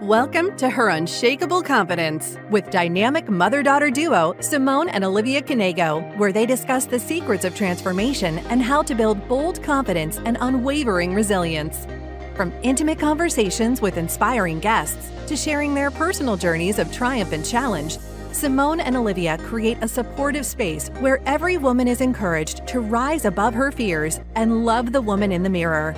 Welcome to Her Unshakeable Confidence with dynamic mother-daughter duo Simone and Olivia Canego, where they discuss the secrets of transformation and how to build bold confidence and unwavering resilience. From intimate conversations with inspiring guests to sharing their personal journeys of triumph and challenge, Simone and Olivia create a supportive space where every woman is encouraged to rise above her fears and love the woman in the mirror.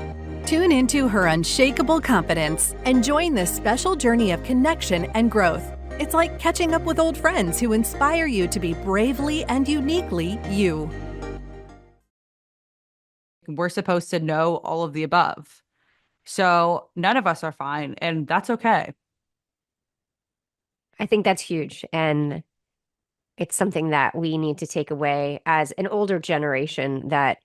Tune into Her Unshakable Confidence and join this special journey of connection and growth. It's like catching up with old friends who inspire you to be bravely and uniquely you. We're supposed to know all of the above. So none of us are fine, and that's okay. I think that's huge. And it's something that we need to take away as an older generation, that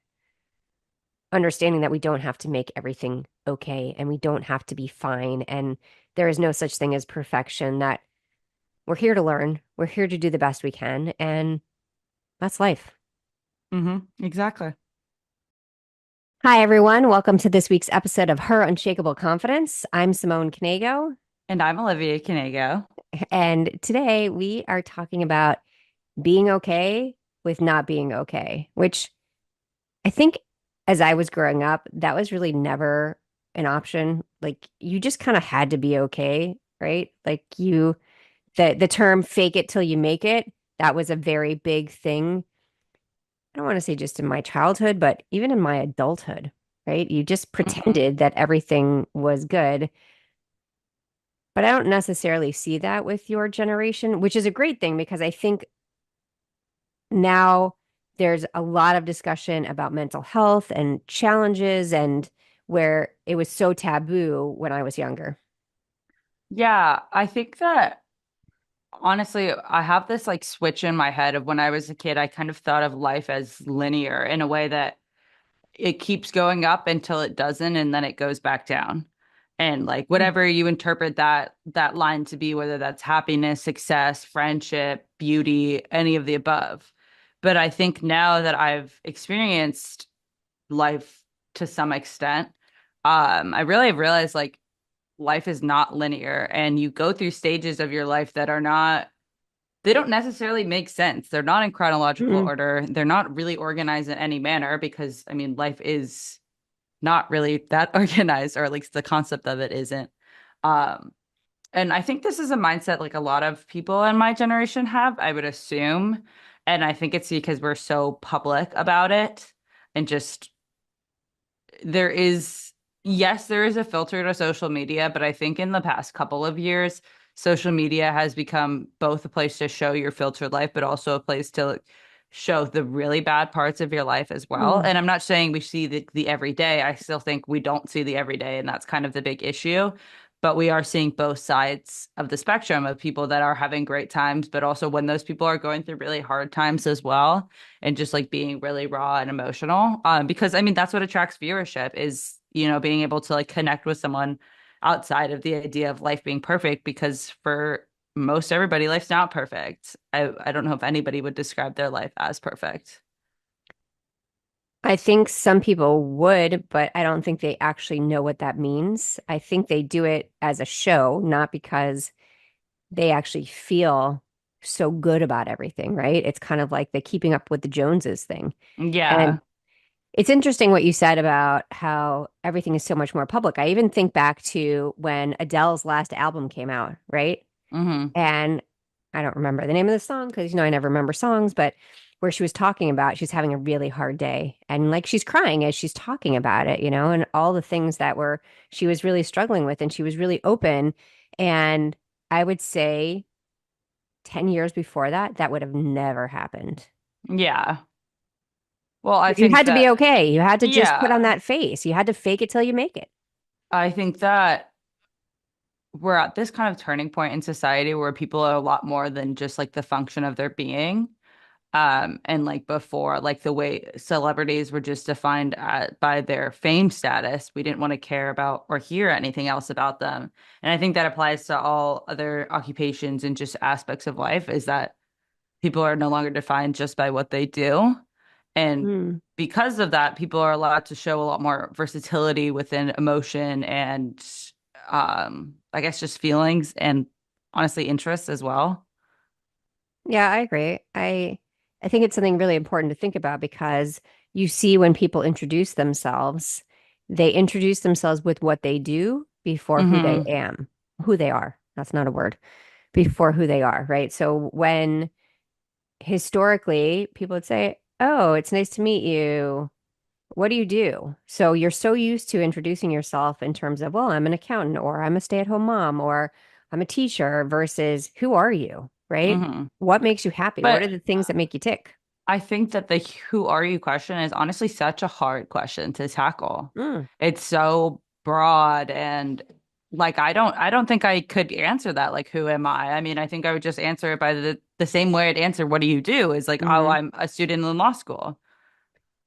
understanding that we don't have to make everything okay and we don't have to be fine. And there is no such thing as perfection, that we're here to learn. We're here to do the best we can. And that's life. Exactly. Hi, everyone. Welcome to this week's episode of Her Unshakeable Confidence. I'm Simone Canego. And I'm Olivia Canego. And today we are talking about being okay with not being okay, which I think as I was growing up, that was really never an option. Like, you just kind of had to be okay, right? Like, the term fake it till you make it, that was a very big thing. I don't want to say just in my childhood, but even in my adulthood, right? You just pretended that everything was good. But I don't necessarily see that with your generation, which is a great thing, because I think now there's a lot of discussion about mental health and challenges, and where it was so taboo when I was younger. Yeah, I think that honestly, I have this like switch in my head of when I was a kid, I kind of thought of life as linear in a way that it keeps going up until it doesn't, and then it goes back down. And like whatever you interpret that line to be, whether that's happiness, success, friendship, beauty, any of the above. But I think now that I've experienced life to some extent, I really have realized like life is not linear, and you go through stages of your life that are not, they don't necessarily make sense. They're not in chronological Mm. order. They're not really organized in any manner because, I mean, life is not really that organized, or at least the concept of it isn't. Um, and I think this is a mindset like a lot of people in my generation have, I would assume. And I think it's because we're so public about it, and just there is, yes, there is a filter to social media, but I think in the past couple of years, social media has become both a place to show your filtered life, but also a place to show the really bad parts of your life as well. Mm. And I'm not saying we see the everyday. I still think we don't see the everyday, and that's kind of the big issue. But we are seeing both sides of the spectrum of people that are having great times, but also when those people are going through really hard times as well, and just like being really raw and emotional. Because I mean, that's what attracts viewership is, you know, being able to like connect with someone outside of the idea of life being perfect, because for most everybody, life's not perfect. I don't know if anybody would describe their life as perfect. I think some people would, but I don't think they actually know what that means. I think they do it as a show, not because they actually feel so good about everything, right? It's kind of like the keeping up with the Joneses thing. And Yeah. it's interesting what you said about how everything is so much more public. I even think back to when Adele's last album came out, right? Hmm. And I don't remember the name of the song because, I never remember songs, but where she was talking about she's having a really hard day, and like she's crying as she's talking about it, and all the things that were she was really struggling with, and she was really open. And I would say 10 years before that, that would have never happened. Yeah. Well, I You think had to be that, okay. You had to just put on yeah, that face. You had to fake it till you make it. I think that we're at this kind of turning point in society where people are a lot more than just like the function of their being. And like before, like the way celebrities were just defined by their fame status, we didn't want to care about or hear anything else about them. And I think that applies to all other occupations and just aspects of life, is that people are no longer defined just by what they do. And Mm. because of that, people are allowed to show a lot more versatility within emotion and I guess just feelings and honestly interests as well. Yeah, I agree. I think it's something really important to think about because you see when people introduce themselves, they introduce themselves with what they do before Hmm. who they are. That's not a word. Before who they are, right? So when historically people would say, "Oh, it's nice to meet you. What do you do?" So you're so used to introducing yourself in terms of, well, I'm an accountant or I'm a stay-at-home mom or I'm a teacher versus who are you, right? Hmm. What makes you happy? What are But the things that make you tick? I think that the who are you question is honestly such a hard question to tackle. Mm, It's so broad and like I don't think I could answer that like who am I? I mean, I think I would just answer it by the same way I'd answer what do you do is like, oh, hmm. I'm a student in law school.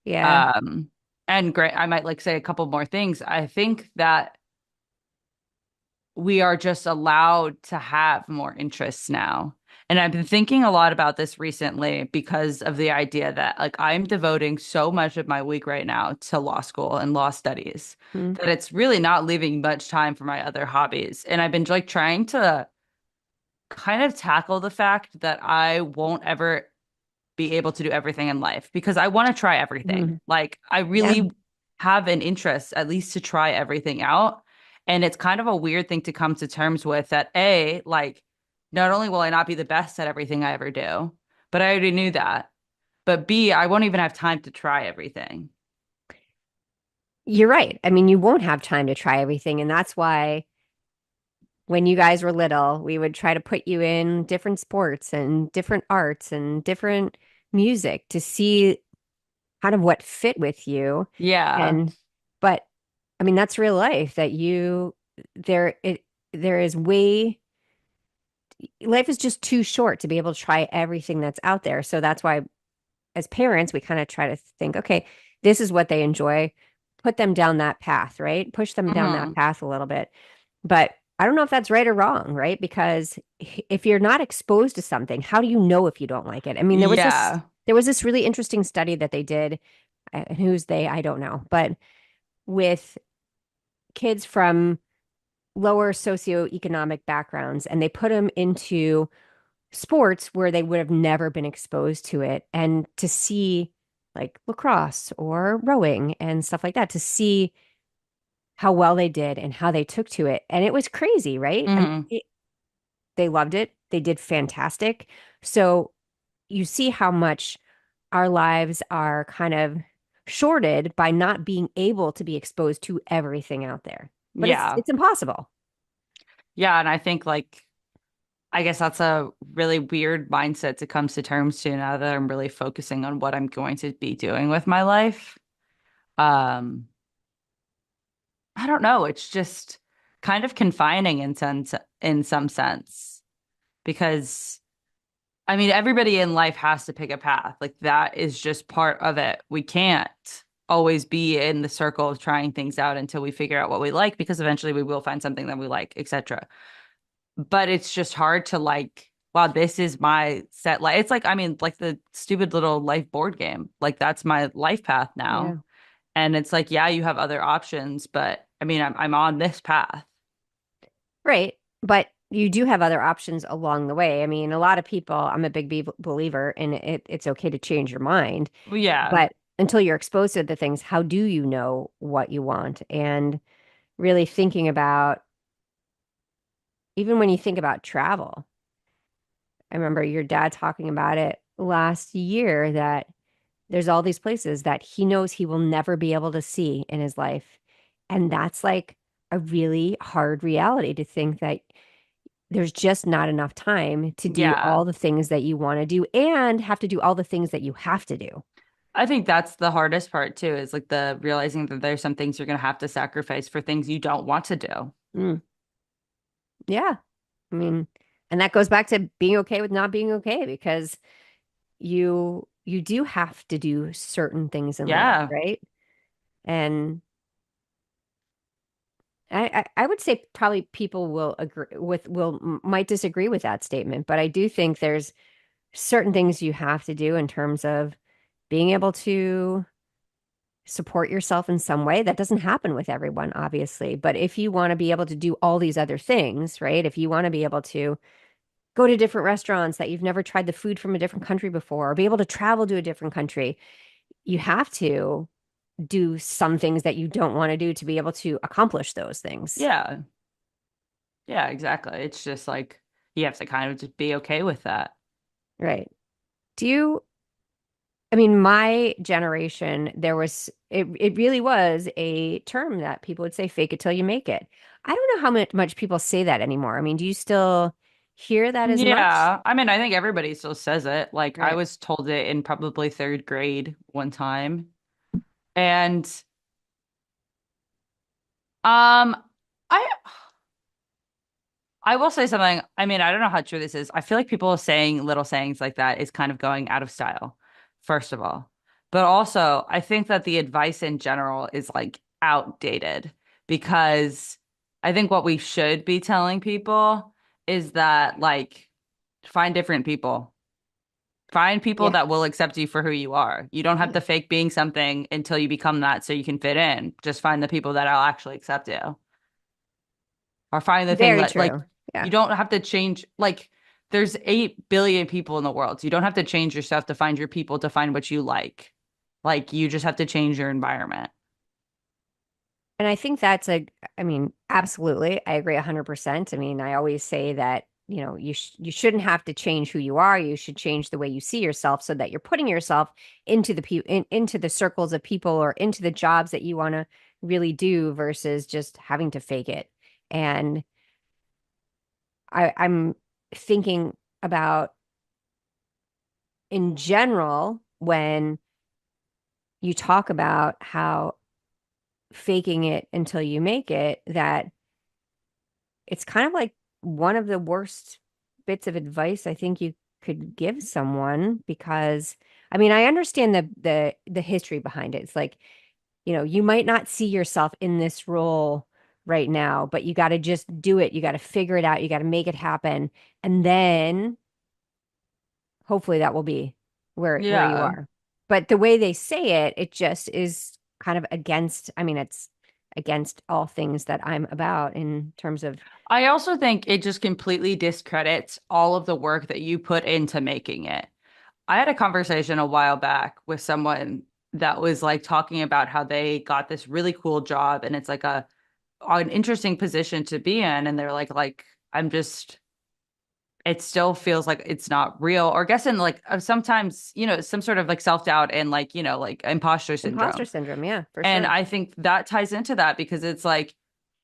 Yeah. Um and great I might like say a couple more things. I think that we are just allowed to have more interests now. And I've been thinking a lot about this recently because of the idea that like I'm devoting so much of my week right now to law school and law studies Mm, that it's really not leaving much time for my other hobbies. And I've been like trying to kind of tackle the fact that I won't ever be able to do everything in life because I want to try everything. mhm. Like I Yeah. really have an interest at least to try everything out. And it's kind of a weird thing to come to terms with that A, like not only will I not be the best at everything I ever do, but I already knew that. But B, I won't even have time to try everything. You're right. I mean, you won't have time to try everything. And that's why when you guys were little, we would try to put you in different sports and different arts and different music to see kind of what fit with you. Yeah. And, but I mean, that's real life that there is life is just too short to be able to try everything that's out there. So that's why as parents, we kind of try to think, okay, this is what they enjoy, put them down that path, right? Push them down that Hmm. path a little bit. But I don't know if that's right or wrong, right? Because if you're not exposed to something, how do you know if you don't like it? I mean, Yeah. there was this really interesting study that they did, and who's they, I don't know, but with kids from lower socioeconomic backgrounds, and they put them into sports where they would have never been exposed to it, and to see like lacrosse or rowing and stuff like that, to see how well they did and how they took to it. And it was crazy, right? I mean, Hmm. they loved it. They did fantastic. So you see how much our lives are kind of shorted by not being able to be exposed to everything out there. But Yeah. it's impossible. Yeah. And I think like I guess that's a really weird mindset to come to terms to now that I'm really focusing on what I'm going to be doing with my life. Um, I don't know. It's just kind of confining in some sense because I mean everybody in life has to pick a path. Like that is just part of it. We can't always be in the circle of trying things out until we figure out what we like because eventually we will find something that we like, etc. But it's just hard to like, wow, this is my set life. It's like, I mean, like the stupid little life board game. Like that's my life path Yeah. now. And it's like, yeah, you have other options, but I mean, I'm on this path. Right. But you do have other options along the way. I mean, a lot of people, I'm a big believer in it's okay to change your mind, Well, yeah. but until you're exposed to the things, how do you know what you want? And really thinking about, even when you think about travel, I remember your dad talking about it last year that there's all these places that he knows he will never be able to see in his life. And that's like a really hard reality to think that there's just not enough time to do Yeah. all the things that you want to do and have to do all the things that you have to do. I think that's the hardest part too, is like the realizing that there's some things you're going to have to sacrifice for things you don't want to do. Mm, yeah. I mean, and that goes back to being okay with not being okay because you do have to do certain things in life, Yeah. right? And I would say probably people will agree with might disagree with that statement, but I do think there's certain things you have to do in terms of being able to support yourself in some way. That doesn't happen with everyone, obviously. But if you want to be able to do all these other things, right? If you want to be able to go to different restaurants that you've never tried the food from a different country before, or be able to travel to a different country, you have to do some things that you don't want to do to be able to accomplish those things. Yeah. Yeah, exactly. It's just like you have to kind of just be okay with that. Right. Do you, I mean, my generation, it really was a term that people would say, fake it till you make it. I don't know how much people say that anymore. I mean, do you still hear that as much? Yeah. I mean, I think everybody still says it. Like I Right. was told it in probably third grade one time. And um I I will say something. I mean, I don't know how true this is. I feel like people saying little sayings like that is kind of going out of style, first of all. But also, I think that the advice in general is like outdated because I think what we should be telling people is that like find different people. Find people Yeah. that will accept you for who you are. You don't have to fake being something until you become that so you can fit in. Just find the people that will actually accept you. Or find the thing Very that like true. Yeah. you don't have to change like there's 8 billion people in the world. So you don't have to change yourself to find your people to find what you like. Like you just have to change your environment. And I think I mean, absolutely. I agree 100%. I mean, I always say that, you shouldn't have to change who you are. You should change the way you see yourself so that you're putting yourself into the circles of people or into the jobs that you want to really do versus just having to fake it. And I'm thinking about in general when you talk about how faking it until you make it, that it's kind of like one of the worst bits of advice I think you could give someone because I mean, I understand the history behind it. It's like, you might not see yourself in this role right now, but you got to just do it. You got to figure it out. You got to make it happen. And then hopefully that will be where you Yeah. are. But the way they say it, it just is kind of against, I mean, it's against all things that I'm about in terms of I also think it just completely discredits all of the work that you put into making it. I had a conversation a while back with someone that was like talking about how they got this really cool job and it's like a an interesting position to be in and they're like I'm just it still feels like it's not real or I guess in like sometimes some sort of like self-doubt and like like imposter imposter syndrome. syndrome. Yeah, for And sure. I think that ties into that because it's like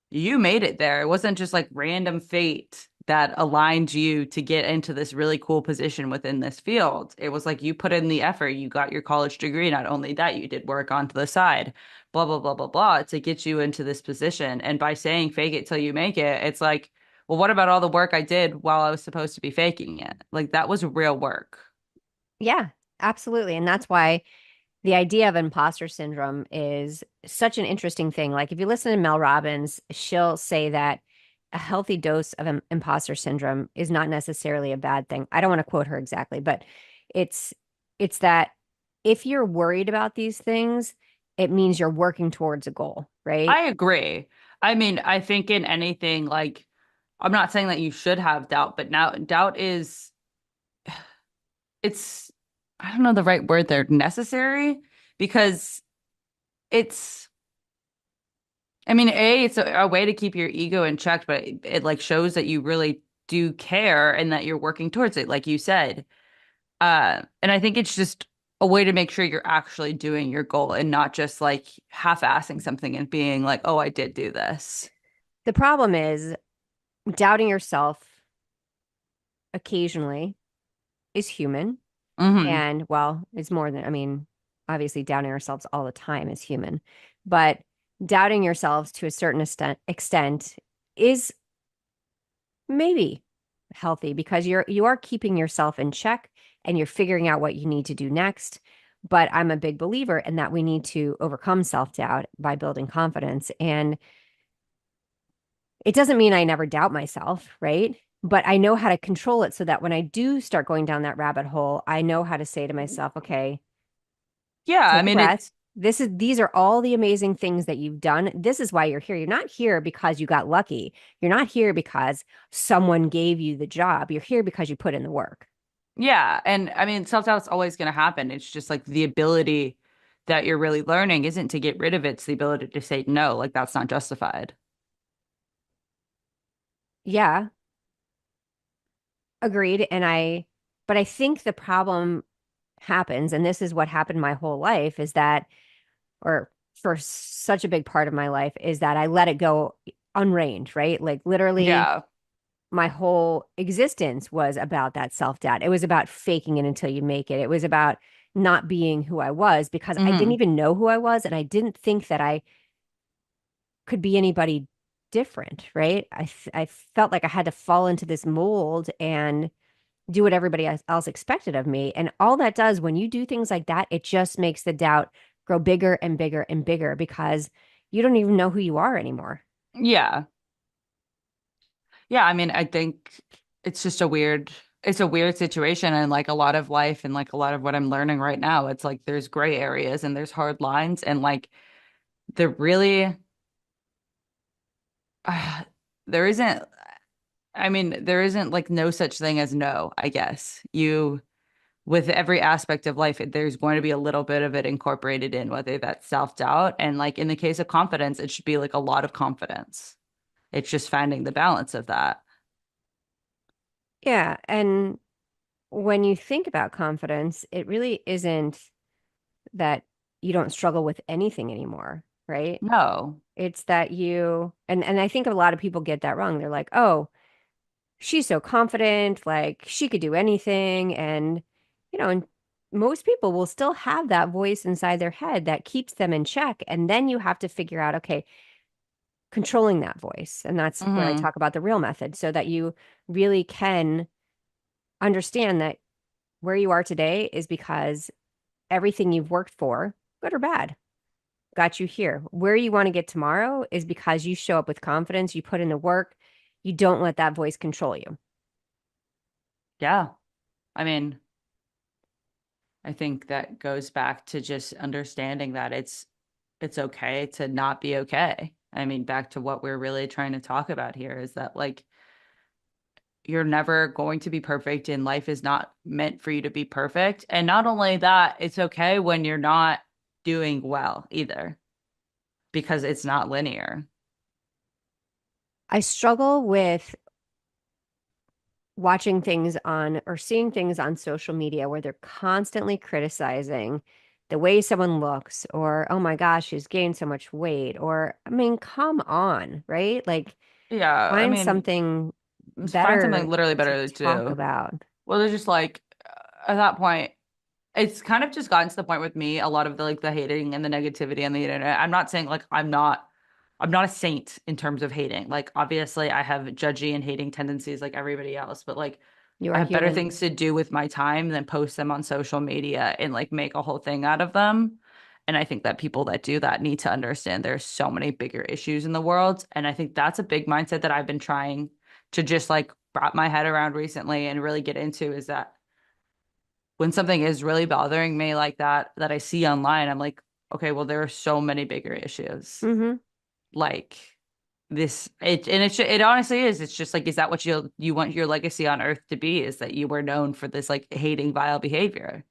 you made it there. It wasn't just like random fate that aligned you to get into this really cool position within this field. It was like you put in the effort, you got your college degree. Not only that, you did work onto the side, blah, blah, blah, blah, blah, to get you into this position. And by saying fake it till you make it, it's like, well, what about all the work I did while I was supposed to be faking it? Like that was real work. Yeah, absolutely. And that's why the idea of imposter syndrome is such an interesting thing. Like if you listen to Mel Robbins, she'll say that a healthy dose of imposter syndrome is not necessarily a bad thing. I don't want to quote her exactly, but it's it's that if you're worried about these things, it means you're working towards a goal, right? I agree. I mean, I think in anything, like, I'm not saying that you should have doubt, but now doubt is it's I don't know the right word there, necessary because it's I mean, it's a way to keep your ego in check, but it like shows that you really do care and that you're working towards it, like you said. And I think it's just a way to make sure you're actually doing your goal and not just like half-assing something and being like, oh, I did do this. The problem is doubting yourself occasionally is human. Hmm. And well, it's more than, I mean, obviously doubting ourselves all the time is human, but doubting yourselves to a certain extent is maybe healthy because you are keeping yourself in check and you're figuring out what you need to do next. But I'm a big believer in that we need to overcome self-doubt by building confidence. And it doesn't mean I never doubt myself, right? But I know how to control it so that when I do start going down that rabbit hole, I know how to say to myself, okay, Yeah, I take a mean, breath. these are all the amazing things that you've done. This is why you're here. You're not here because you got lucky. You're not here because someone gave you the job. You're here because you put in the work. Yeah. And I mean, self-doubt's always going to happen. It's just like the ability that you're really learning isn't to get rid of it. It's the ability to say no, like that's not justified. Yeah, agreed. But I think the problem happens, and this is what happened my whole life, is that, or for such a big part of my life, is that I let it go unreined, right? Like literally Yeah. my whole existence was about that self-doubt. It was about faking it until you make it. It was about not being who I was because I didn't Hmm. even know who I was and I didn't think that I could be anybody different, right? I felt like I had to fall into this mold and do what everybody else expected of me. And all that does when you do things like that, it just makes the doubt grow bigger and bigger and bigger because you don't even know who you are anymore. Yeah. Yeah. I mean, I think it's just it's a weird situation and like a lot of life and like a lot of what I'm learning right now. It's like there's gray areas and there's hard lines and like there really, uh, there isn't, I mean, there isn't like no such thing as no, I guess. With every aspect of life, there's going to be a little bit of it incorporated in, whether that's self-doubt. And like in the case of confidence, it should be like a lot of confidence. It's just finding the balance of that. Yeah. And when you think about confidence, it really isn't that you don't struggle with anything anymore, right? No. It's that and I think a lot of people get that wrong. They're like, "Oh, she's so confident, like she could do anything." And most people will still have that voice inside their head that keeps them in check. And then you have to figure out, okay, controlling that voice. And that's where I Hmm. talk about the real method so that you really can understand that where you are today is because everything you've worked for, good or bad, got you here. Where you want to get tomorrow is because you show up with confidence, you put in the work, you don't let that voice control you. Yeah. I mean, I think that goes back to just understanding that it's okay to not be okay. I mean, back to what we're really trying to talk about here is that like you're never going to be perfect and life is not meant for you to be perfect. And not only that, it's okay when you're not doing well either because it's not linear. I struggle with watching things on or seeing things on social media where they're constantly criticizing the way someone looks or, oh my gosh, she's gained so much weight. Or, I mean, come on, right? Like, Yeah, I find mean, something find something better literally to better to talk do. about. Well, they're just like at that point, it's kind of just gotten to the point with me, a lot of the like the hating and the negativity on the internet. I'm not saying like I'm not a saint in terms of hating. Like obviously I have judgy and hating tendencies like everybody else, but like You I are have better human. things to do with my time than post them on social media and like make a whole thing out of them. And I think that people that do that need to understand there's so many bigger issues in the world. And I think that's a big mindset that I've been trying to just like wrap my head around recently and really get into is that when something is really bothering me like that I see online, I'm like, okay, well, there are so many bigger issues. Hmm. Like this, it honestly is. It's just like, is that what you want your legacy on Earth to be? Is that you were known for this like hating, vile behavior?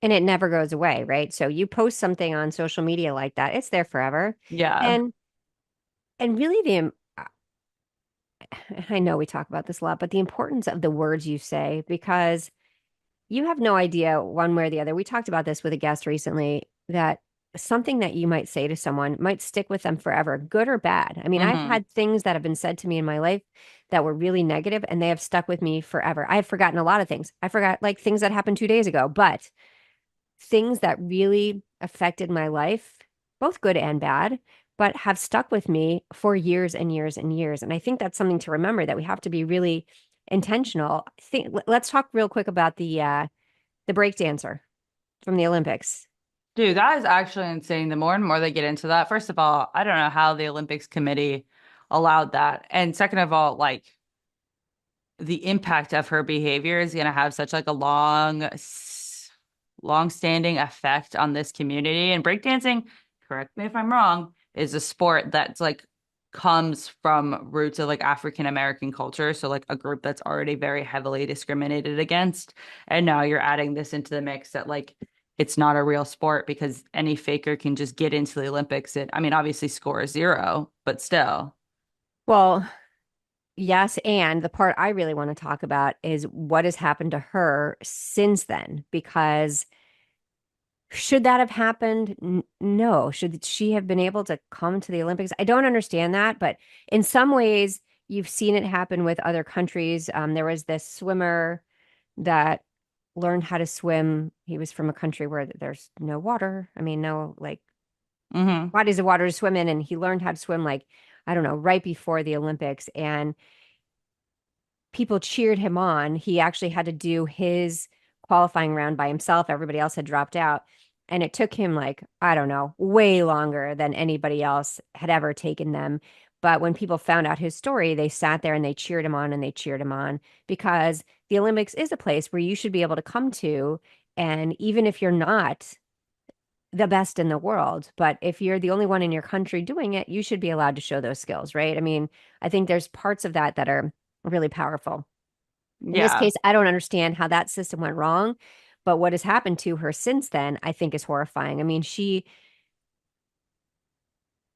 And it never goes away, right? So you post something on social media like that, it's there forever. Yeah. And really I know we talk about this a lot, but the importance of the words you say, because you have no idea one way or the other. We talked about this with a guest recently that something that you might say to someone might stick with them forever, good or bad. I mean, I've Hmm. had things that have been said to me in my life that were really negative and they have stuck with me forever. I've forgotten a lot of things. I forgot like things that happened 2 days ago, but things that really affected my life, both good and bad, but have stuck with me for years and years and years. And I think that's something to remember that we have to be really intentional. Let's talk real quick about the break dancer from the Olympics. Dude, that is actually insane. The more and more they get into that, first of all, I don't know how the Olympics committee allowed that. And second of all, like the impact of her behavior is going to have such like a long longstanding effect on this community. And breakdancing, correct me if I'm wrong, is a sport that's like comes from roots of like African American culture. So like a group that's already very heavily discriminated against. And now you're adding this into the mix that like it's not a real sport because any faker can just get into the Olympics. I mean, obviously score 0, but still. Well, yes, and the part I really want to talk about is what has happened to her since then, because should that have happened? No. Should she have been able to come to the Olympics? I don't understand that, but in some ways, you've seen it happen with other countries. There was this swimmer that learned how to swim. He was from a country where there's no water. I mean, no like Hmm. bodies of water to swim in, and he learned how to swim like, I don't know, right before the Olympics. And people cheered him on. He actually had to do his qualifying round by himself. Everybody else had dropped out. And it took him like, I don't know, way longer than anybody else had ever taken them. But when people found out his story, they sat there and they cheered him on and they cheered him on because the Olympics is a place where you should be able to come to. And even if you're not the best in the world, but if you're the only one in your country doing it, you should be allowed to show those skills, right? I mean, I think there's parts of that that are really powerful. In this Yeah. case, I don't understand how that system went wrong, but what has happened to her since then, I think is horrifying. I mean,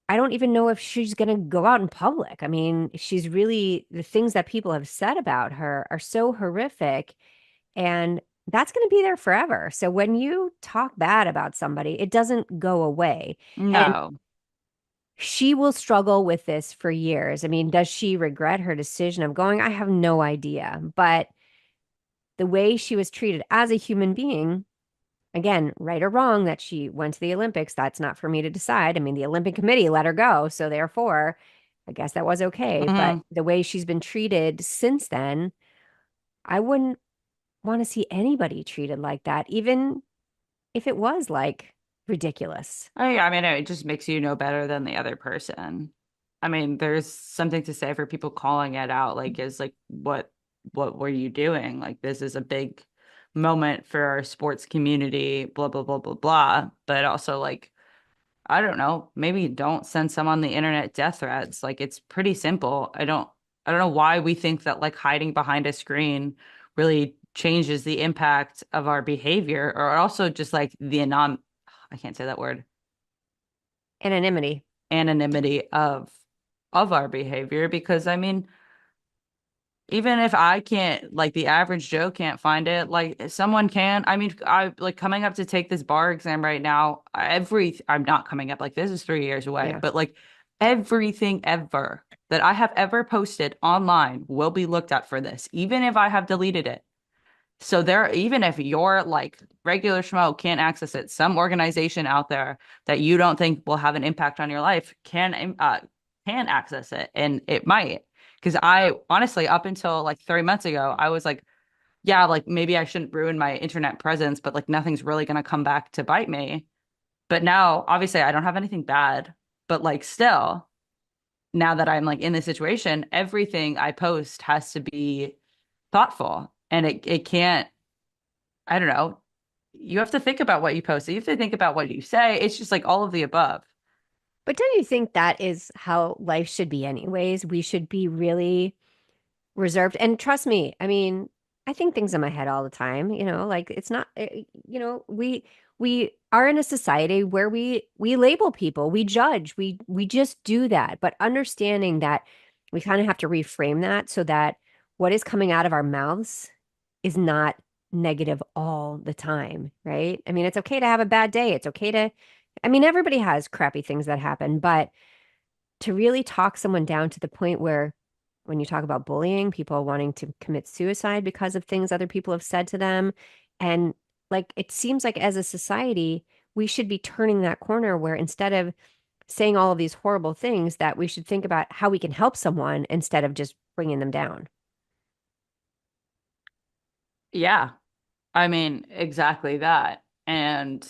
I don't even know if she's going to go out in public. I mean, she's really, the things that people have said about her are so horrific, and that's going to be there forever. So when you talk bad about somebody, it doesn't go away. And No. she will struggle with this for years. I mean, does she regret her decision of going? I have no idea. But the way she was treated as a human being, again, right or wrong that she went to the Olympics, that's not for me to decide. I mean, the Olympic Committee let her go. So therefore, I guess that was okay. But Hmm. the way she's been treated since then, I wouldn't want to see anybody treated like that, even if it was like ridiculous. I mean, it just makes you know better than the other person. I mean, there's something to say for people calling it out, like, is like, what were you doing? Like, this is a big moment for our sports community, blah, blah, blah, blah, blah. But also, like, I don't know, maybe don't send some on the internet death threats. Like, it's pretty simple. I don't know why we think that like hiding behind a screen really changes the impact of our behavior, or also just like I can't say that word, Anonymity. anonymity of our behavior. Because I mean, even if I can't, like the average Joe can't find it, like someone can. I mean, I like coming up to take this bar exam right now. I'm not coming up, like this is 3 years away, Yeah. but like everything ever that I have ever posted online will be looked at for this, even if I have deleted it. So there, even if your like regular schmo can't access it, some organization out there that you don't think will have an impact on your life can access it, and it might. Because I honestly, up until like 3 months ago, I was like, yeah, like maybe I shouldn't ruin my internet presence, but like nothing's really gonna come back to bite me. But now, obviously, I don't have anything bad, but like still, now that I'm like in this situation, everything I post has to be thoughtful, and it can't. I don't know. You have to think about what you post. You have to think about what you say. It's just like all of the above. But don't you think that is how life should be anyways? We should be really reserved. And trust me, I mean, I think things in my head all the time, like it's not, we are in a society where we label people, we judge, we just do that. But understanding that we kind of have to reframe that so that what is coming out of our mouths is not negative all the time, right? I mean, it's okay to have a bad day. It's okay to, I mean, everybody has crappy things that happen, but to really talk someone down to the point where when you talk about bullying, people wanting to commit suicide because of things other people have said to them. And like it seems like as a society, we should be turning that corner where instead of saying all of these horrible things, that we should think about how we can help someone instead of just bringing them down. Yeah. I mean, exactly that. And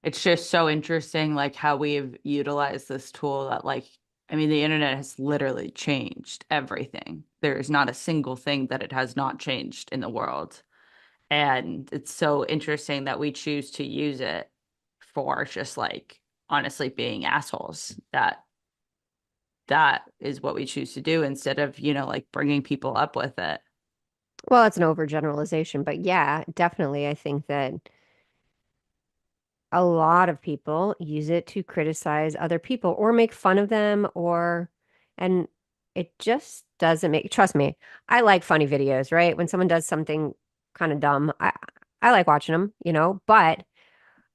it's just so interesting, like how we've utilized this tool that, like, I mean, the internet has literally changed everything. There is not a single thing that it has not changed in the world. And it's so interesting that we choose to use it for just like honestly being assholes. That is what we choose to do instead of, like bringing people up with it. Well, it's an overgeneralization, but yeah, definitely. I think that a lot of people use it to criticize other people or make fun of them and it just doesn't make, trust me, I like funny videos, right? When someone does something kind of dumb, I like watching them, but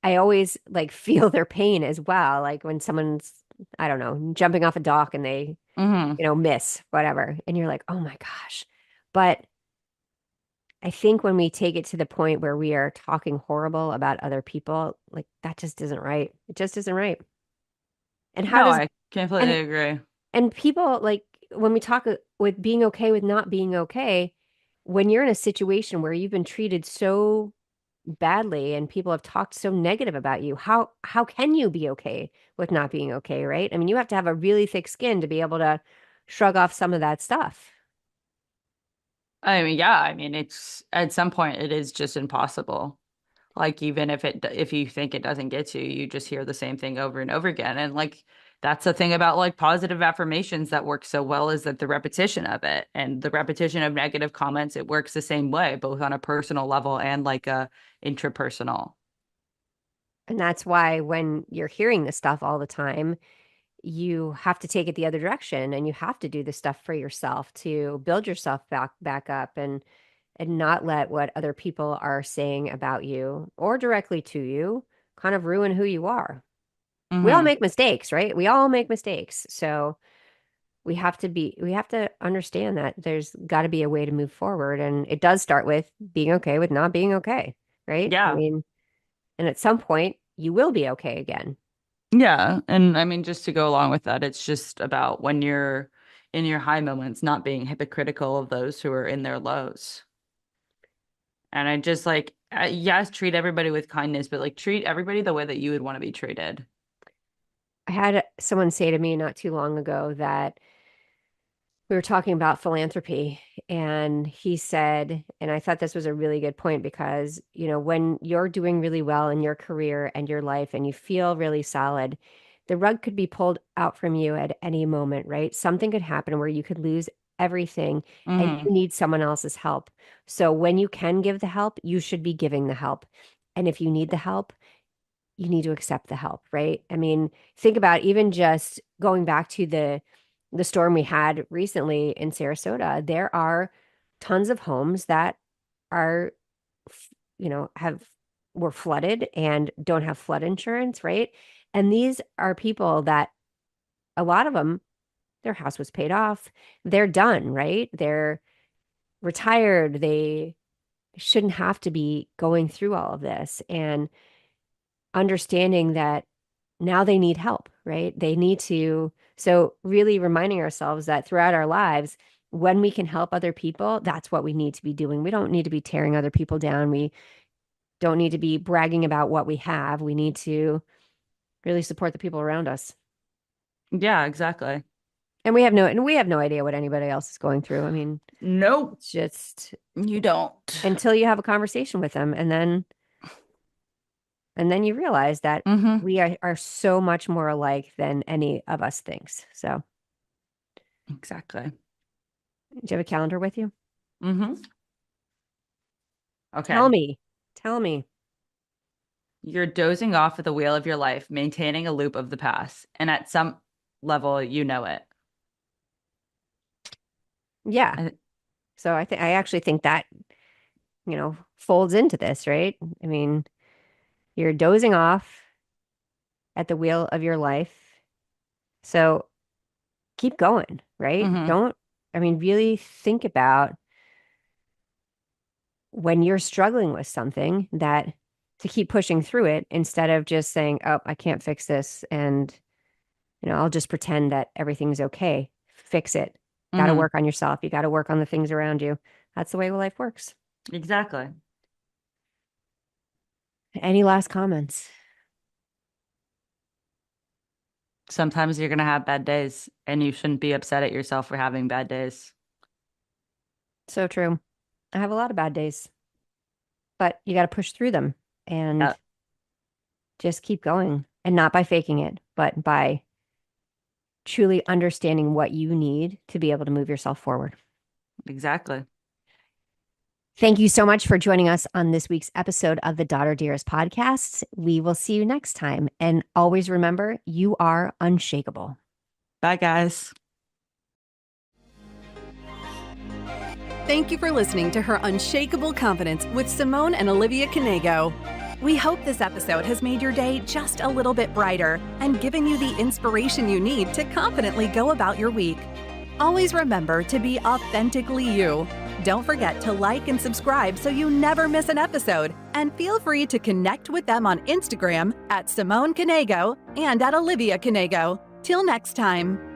I always like feel their pain as well. Like when someone's, I don't know, jumping off a dock and they, Hmm. miss whatever, and you're like, oh my gosh. But I think when we take it to the point where we are talking horrible about other people, like that just isn't right. It just isn't right. And how No, does I completely and agree. and people like when we talk with being okay with not being okay, when you're in a situation where you've been treated so badly and people have talked so negative about you, how can you be okay with not being okay, right? I mean, you have to have a really thick skin to be able to shrug off some of that stuff. I mean, yeah, I mean, it's at some point it is just impossible. Like even if you think it doesn't get to you, you just hear the same thing over and over again. And like that's the thing about like positive affirmations that work so well is that the repetition of it and the repetition of negative comments, it works the same way, both on a personal level and like a intrapersonal. And that's why when you're hearing this stuff all the time, you have to take it the other direction and you have to do the stuff for yourself to build yourself back up and not let what other people are saying about you or directly to you kind of ruin who you are. We all Hmm. make mistakes, right? We all make mistakes. So we have to understand that there's got to be a way to move forward. And it does start with being okay with not being okay, right? I Yeah. mean, and at some point you will be okay again. Yeah. And I mean, just to go along with that, it's just about when you're in your high moments, not being hypocritical of those who are in their lows. And I just like, yes, treat everybody with kindness, but like treat everybody the way that you would want to be treated. I had someone say to me not too long ago that we were talking about philanthropy, and he said, and I thought this was a really good point because, when you're doing really well in your career and your life and you feel really solid, the rug could be pulled out from you at any moment, right? Something could happen where you could lose everything and Hmm. you need someone else's help. So when you can give the help, you should be giving the help. And if you need the help, you need to accept the help, right? I mean, think about even just going back to the storm we had recently in Sarasota. There are tons of homes that are, have were flooded and don't have flood insurance, right? And these are people that a lot of them, their house was paid off. They're done, right? They're retired. They shouldn't have to be going through all of this. And understanding that now they need help, right? They need to, so really reminding ourselves that throughout our lives, when we can help other people, that's what we need to be doing. We don't need to be tearing other people down. We don't need to be bragging about what we have. We need to really support the people around us. Yeah, exactly. And we have no idea what anybody else is going through. I mean, Nope, it's just you don't. until you have a conversation with them and then you realize that Hmm. we are so much more alike than any of us thinks. So, Exactly. do you have a calendar with you? Hmm. Tell Okay. me. Tell me. You're dozing off at the wheel of your life, maintaining a loop of the past. And at some level, you know it. Yeah. I, So I actually think that, folds into this, right? I mean, you're dozing off at the wheel of your life. So keep going, right? hmm Don't, I mean, really think about when you're struggling with something that to keep pushing through it instead of just saying, oh, I can't fix this. And, I'll just pretend that everything's okay. Fix it. Got to hmm work on yourself. You got to work on the things around you. That's the way life works. Exactly. Any last comments? Sometimes you're going to have bad days, and you shouldn't be upset at yourself for having bad days. So true. I have a lot of bad days. but you got to push through them and Yeah. just keep going, and not by faking it, but by truly understanding what you need to be able to move yourself forward. Exactly. Thank you so much for joining us on this week's episode of the Daughter Dearest podcast. We will see you next time. And always remember, you are unshakable. Bye, guys. Thank you for listening to Her Unshakable Confidence with Simone and Olivia Canego. We hope this episode has made your day just a little bit brighter and given you the inspiration you need to confidently go about your week. Always remember to be authentically you. Don't forget to like and subscribe so you never miss an episode. And feel free to connect with them on Instagram at Simone Canego and at Olivia Canego. Till next time.